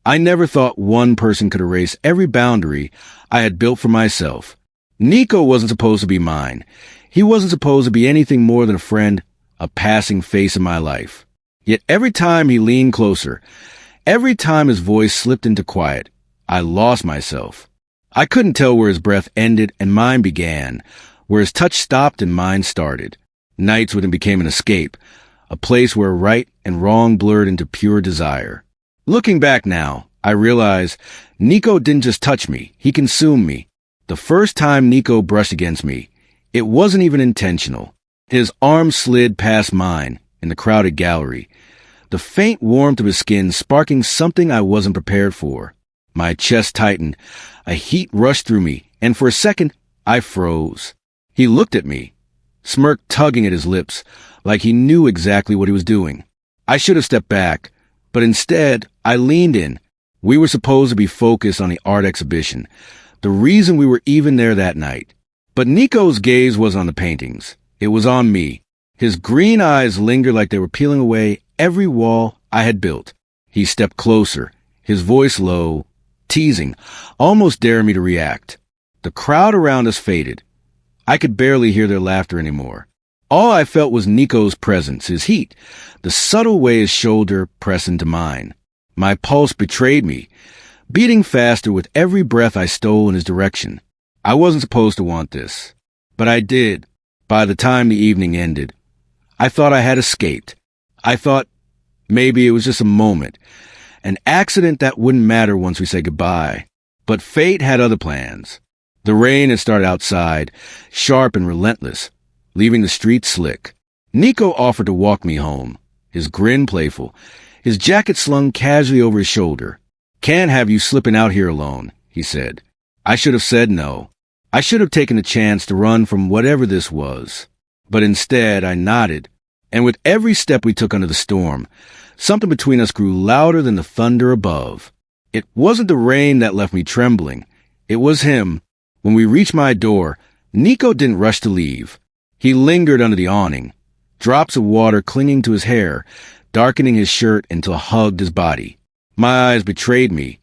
I never thought one person could erase every boundary I had built for myself. Nico wasn't supposed to be mine. He wasn't supposed to be anything more than a friend, a passing face in my life. Yet every time he leaned closer, every time his voice slipped into quiet, I lost myself. I couldn't tell where his breath ended and mine began, where his touch stopped and mine started. Nights when it became an escape, a place where right and wrong blurred into pure desire. Looking back now, I realize Nico didn't just touch me, he consumed me. The first time Nico brushed against me, it wasn't even intentional. His arm slid past mine in the crowded gallery, the faint warmth of his skin sparking something I wasn't prepared for. My chest tightened, a heat rushed through me, and for a second, I froze. He looked at me, smirk tugging at his lips, like he knew exactly what he was doing. I should have stepped back, but instead, I leaned in. We were supposed to be focused on the art exhibition, the reason we were even there that night. But Nico's gaze was on the paintings. It was on me. His green eyes lingered like they were peeling away every wall I had built. He stepped closer, his voice low, teasing, almost daring me to react. The crowd around us faded. I could barely hear their laughter anymore. All I felt was Nico's presence, his heat, the subtle way his shoulder pressed into mine. My pulse betrayed me, beating faster with every breath I stole in his direction. I wasn't supposed to want this, but I did. By the time the evening ended, I thought I had escaped. I thought maybe it was just a moment, an accident that wouldn't matter once we said goodbye. But fate had other plans. The rain had started outside, sharp and relentless, leaving the streets slick. Nico offered to walk me home, his grin playful, his jacket slung casually over his shoulder. "Can't have you slipping out here alone," he said. I should have said no. I should have taken a chance to run from whatever this was. But instead, I nodded, and with every step we took under the storm, something between us grew louder than the thunder above. It wasn't the rain that left me trembling. It was him. When we reached my door, Nico didn't rush to leave. He lingered under the awning, drops of water clinging to his hair, darkening his shirt until it hugged his body. My eyes betrayed me,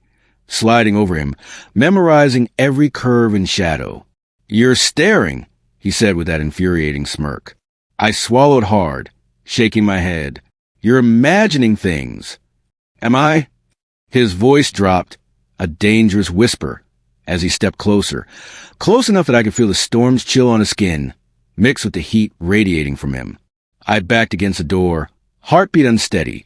sliding over him, memorizing every curve and shadow. "You're staring," he said with that infuriating smirk. I swallowed hard, shaking my head. "You're imagining things." "Am I?" His voice dropped, a dangerous whisper, as he stepped closer, close enough that I could feel the storm's chill on his skin, mixed with the heat radiating from him. I backed against the door, heartbeat unsteady,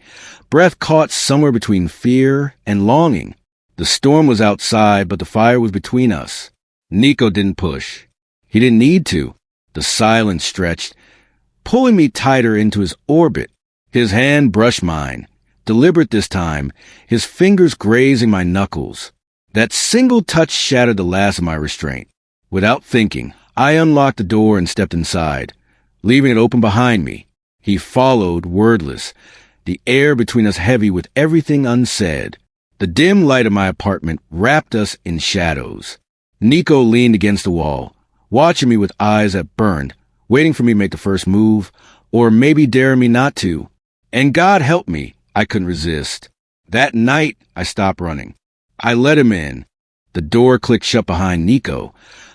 breath caught somewhere between fear and longing. The storm was outside, but the fire was between us. Nico didn't push. He didn't need to. The silence stretched, pulling me tighter into his orbit. His hand brushed mine, deliberate this time, his fingers grazing my knuckles. That single touch shattered the last of my restraint. Without thinking, I unlocked the door and stepped inside, leaving it open behind me. He followed, wordless, the air between us heavy with everything unsaid. The dim light of my apartment wrapped us in shadows. Nico leaned against the wall, watching me with eyes that burned, waiting for me to make the first move, or maybe daring me not to. And God help me, I couldn't resist. That night, I stopped running. I let him in. The door clicked shut behind Nico,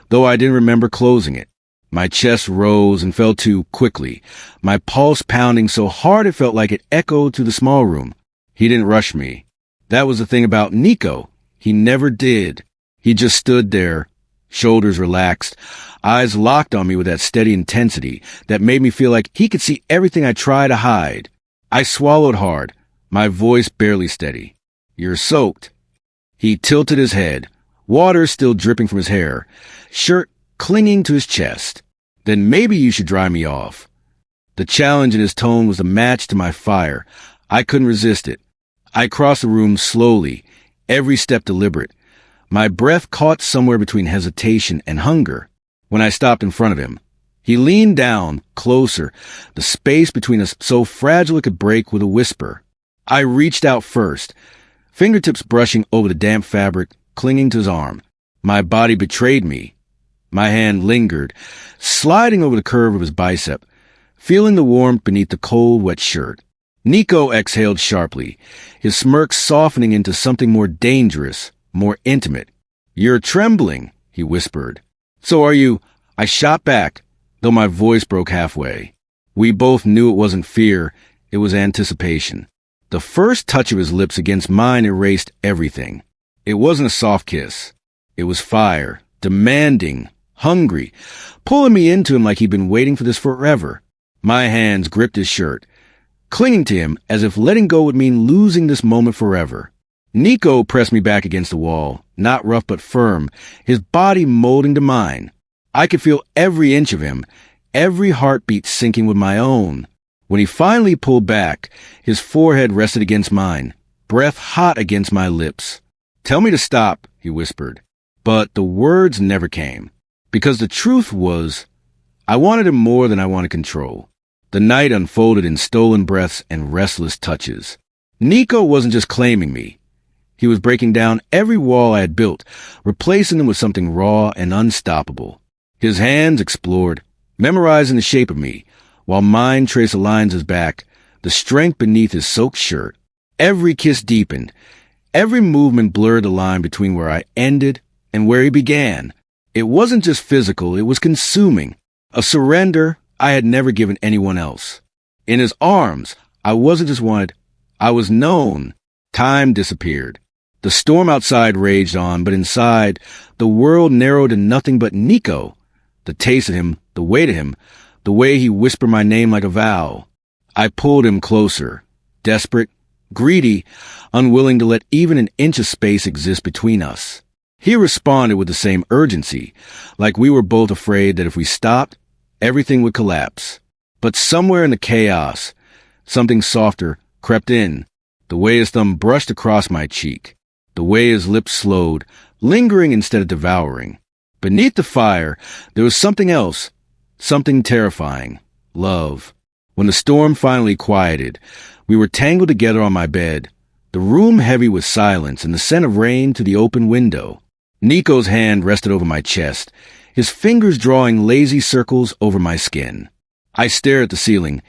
though I didn't remember closing it. My chest rose and fell too quickly, my pulse pounding so hard it felt like it echoed through the small room. He didn't rush me. That was the thing about Nico. He never did. He just stood there, shoulders relaxed, eyes locked on me with that steady intensity that made me feel like he could see everything I tried to hide. I swallowed hard, my voice barely steady. "You're soaked." He tilted his head, water still dripping from his hair, shirt clinging to his chest. "Then maybe you should dry me off." The challenge in his tone was a match to my fire. I couldn't resist it. I crossed the room slowly, every step deliberate. My breath caught somewhere between hesitation and hunger. When I stopped in front of him, he leaned down, closer, the space between us so fragile it could break with a whisper. I reached out first, fingertips brushing over the damp fabric, clinging to his arm. My body betrayed me. My hand lingered, sliding over the curve of his bicep, feeling the warmth beneath the cold, wet shirt. Nico exhaled sharply, his smirk softening into something more dangerous, more intimate. "You're trembling," he whispered. "So are you." I shot back, though my voice broke halfway. We both knew it wasn't fear, it was anticipation. The first touch of his lips against mine erased everything. It wasn't a soft kiss. It was fire, demanding, hungry, pulling me into him like he'd been waiting for this forever. My hands gripped his shirt, clinging to him as if letting go would mean losing this moment forever. Nico pressed me back against the wall, not rough but firm, his body molding to mine. I could feel every inch of him, every heartbeat sinking with my own. When he finally pulled back, his forehead rested against mine, breath hot against my lips. "Tell me to stop," he whispered. But the words never came. Because the truth was, I wanted him more than I wanted control. The night unfolded in stolen breaths and restless touches. Nico wasn't just claiming me. He was breaking down every wall I had built, replacing them with something raw and unstoppable. His hands explored, memorizing the shape of me, while mine traced the lines of his back, the strength beneath his soaked shirt. Every kiss deepened. Every movement blurred the line between where I ended and where he began. It wasn't just physical, it was consuming. A surrender I had never given anyone else. In his arms, I wasn't just wanted, I was known. Time disappeared. The storm outside raged on, but inside, the world narrowed to nothing but Nico. The taste of him, the weight of him, the way he whispered my name like a vow. I pulled him closer, desperate, greedy, unwilling to let even an inch of space exist between us. He responded with the same urgency, like we were both afraid that if we stopped, everything would collapse. But somewhere in the chaos, something softer crept in, the way his thumb brushed across my cheek, the way his lips slowed, lingering instead of devouring. Beneath the fire, there was something else, something terrifying, love. When the storm finally quieted, we were tangled together on my bed, the room heavy with silence and the scent of rain to the open window. Nico's hand rested over my chest, his fingers drawing lazy circles over my skin. I stared at the ceiling,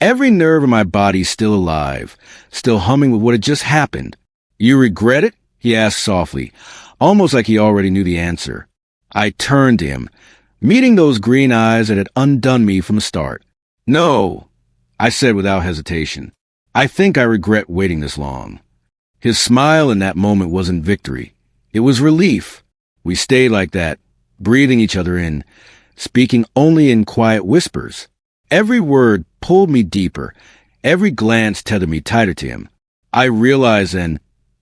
every nerve in my body still alive, still humming with what had just happened. "You regret it?" he asked softly, almost like he already knew the answer. I turned to him, meeting those green eyes that had undone me from the start. "No," I said without hesitation. "I think I regret waiting this long." His smile in that moment wasn't victory. It was relief. We stayed like that, breathing each other in, speaking only in quiet whispers. Every word pulled me deeper. Every glance tethered me tighter to him. I realized then,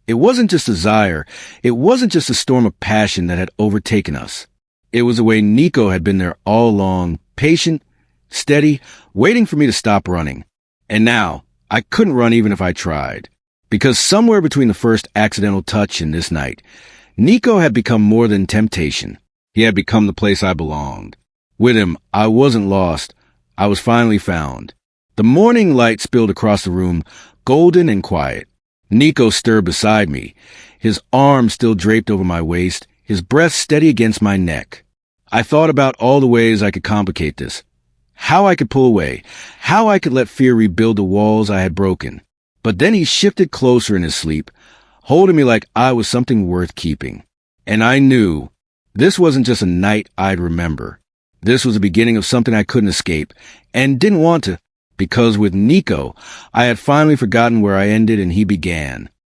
it wasn't just desire. It wasn't just a storm of passion that had overtaken us. It was the way Nico had been there all along, patient, steady, waiting for me to stop running. And now, I couldn't run even if I tried. Because somewhere between the first accidental touch and this night, Nico had become more than temptation. He had become the place I belonged. With him, I wasn't lost. I was finally found. The morning light spilled across the room, golden and quiet. Nico stirred beside me, his arms still draped over my waist, his breath steady against my neck. I thought about all the ways I could complicate this. How I could pull away, how I could let fear rebuild the walls I had broken. But then he shifted closer in his sleep, holding me like I was something worth keeping. And I knew this wasn't just a night I'd remember. This was the beginning of something I couldn't escape, and didn't want to, because with Nico, I had finally forgotten where I ended and he began.